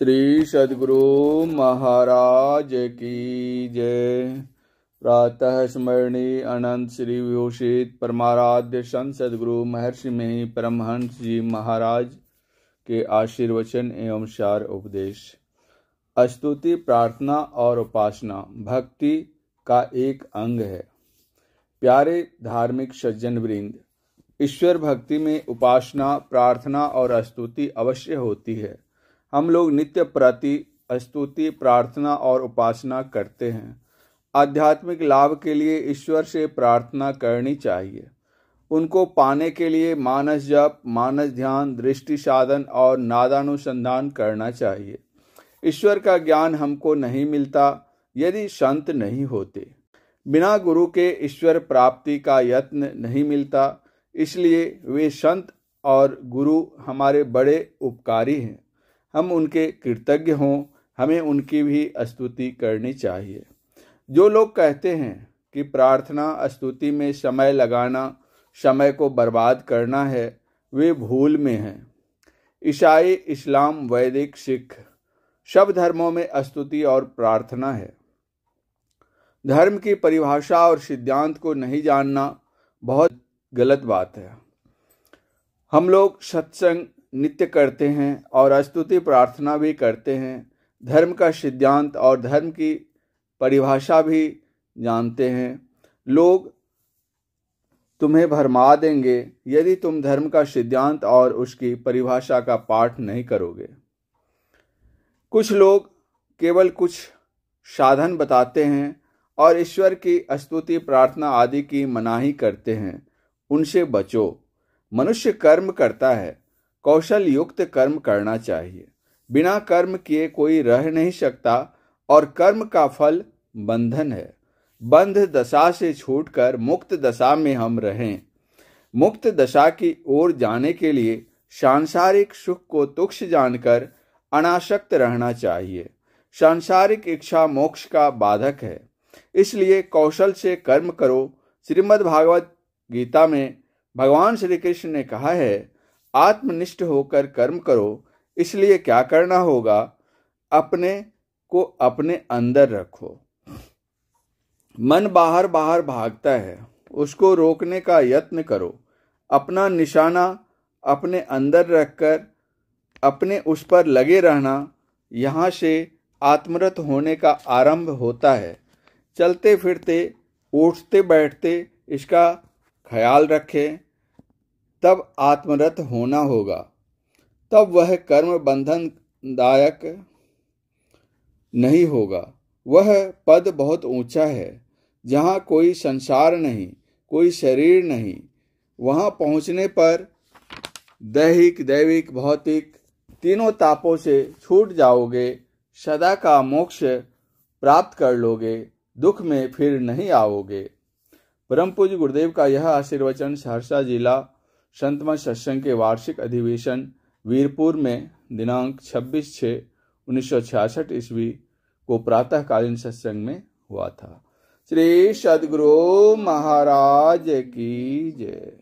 श्री सद्गुरु महाराज की जय। प्रातः स्मरणीय अनंत श्री विभूषित परमाराध्य संत सद्गुरु महर्षि में परमहंस जी महाराज के आशीर्वचन एवं सार उपदेश। स्तुति, प्रार्थना और उपासना भक्ति का एक अंग है। प्यारे धार्मिक सज्जन वृंद, ईश्वर भक्ति में उपासना, प्रार्थना और स्तुति अवश्य होती है। हम लोग नित्य प्रति स्तुति, प्रार्थना और उपासना करते हैं। आध्यात्मिक लाभ के लिए ईश्वर से प्रार्थना करनी चाहिए। उनको पाने के लिए मानस जप, मानस ध्यान, दृष्टि साधन और नादानुसंधान करना चाहिए। ईश्वर का ज्ञान हमको नहीं मिलता यदि संत नहीं होते। बिना गुरु के ईश्वर प्राप्ति का यत्न नहीं मिलता। इसलिए वे संत और गुरु हमारे बड़े उपकारी हैं। हम उनके कृतज्ञ हों। हमें उनकी भी स्तुति करनी चाहिए। जो लोग कहते हैं कि प्रार्थना स्तुति में समय लगाना समय को बर्बाद करना है, वे भूल में हैं। ईसाई, इस्लाम, वैदिक, सिख सब धर्मों में स्तुति और प्रार्थना है। धर्म की परिभाषा और सिद्धांत को नहीं जानना बहुत गलत बात है। हम लोग सत्संग नित्य करते हैं और स्तुति प्रार्थना भी करते हैं। धर्म का सिद्धांत और धर्म की परिभाषा भी जानते हैं। लोग तुम्हें भरमा देंगे यदि तुम धर्म का सिद्धांत और उसकी परिभाषा का पाठ नहीं करोगे। कुछ लोग केवल कुछ साधन बताते हैं और ईश्वर की स्तुति, प्रार्थना आदि की मनाही करते हैं। उनसे बचो। मनुष्य कर्म करता है, कौशल युक्त कर्म करना चाहिए। बिना कर्म किए कोई रह नहीं सकता और कर्म का फल बंधन है। बंध दशा से छूटकर मुक्त दशा में हम रहें। मुक्त दशा की ओर जाने के लिए सांसारिक सुख को तुच्छ जानकर अनासक्त रहना चाहिए। सांसारिक इच्छा मोक्ष का बाधक है। इसलिए कौशल से कर्म करो। श्रीमद् भागवत गीता में भगवान श्री कृष्ण ने कहा है, आत्मनिष्ठ होकर कर्म करो। इसलिए क्या करना होगा? अपने को अपने अंदर रखो। मन बाहर बाहर भागता है, उसको रोकने का यत्न करो। अपना निशाना अपने अंदर रखकर अपने उस पर लगे रहना। यहाँ से आत्मरत होने का आरंभ होता है। चलते फिरते, उठते बैठते इसका ख्याल रखें, तब आत्मरत होना होगा। तब वह कर्म बंधनदायक नहीं होगा। वह पद बहुत ऊंचा है जहाँ कोई संसार नहीं, कोई शरीर नहीं। वहाँ पहुँचने पर दैहिक, दैविक, भौतिक तीनों तापों से छूट जाओगे। सदा का मोक्ष प्राप्त कर लोगे। दुख में फिर नहीं आओगे। परम पूज्य गुरुदेव का यह आशीर्वचन सहरसा जिला संतमत सत्संग के वार्षिक अधिवेशन वीरपुर में दिनांक 26/6/1966 ईस्वी को प्रातःकालीन सत्संग में हुआ था। श्री सद्गुरु महाराज की जय।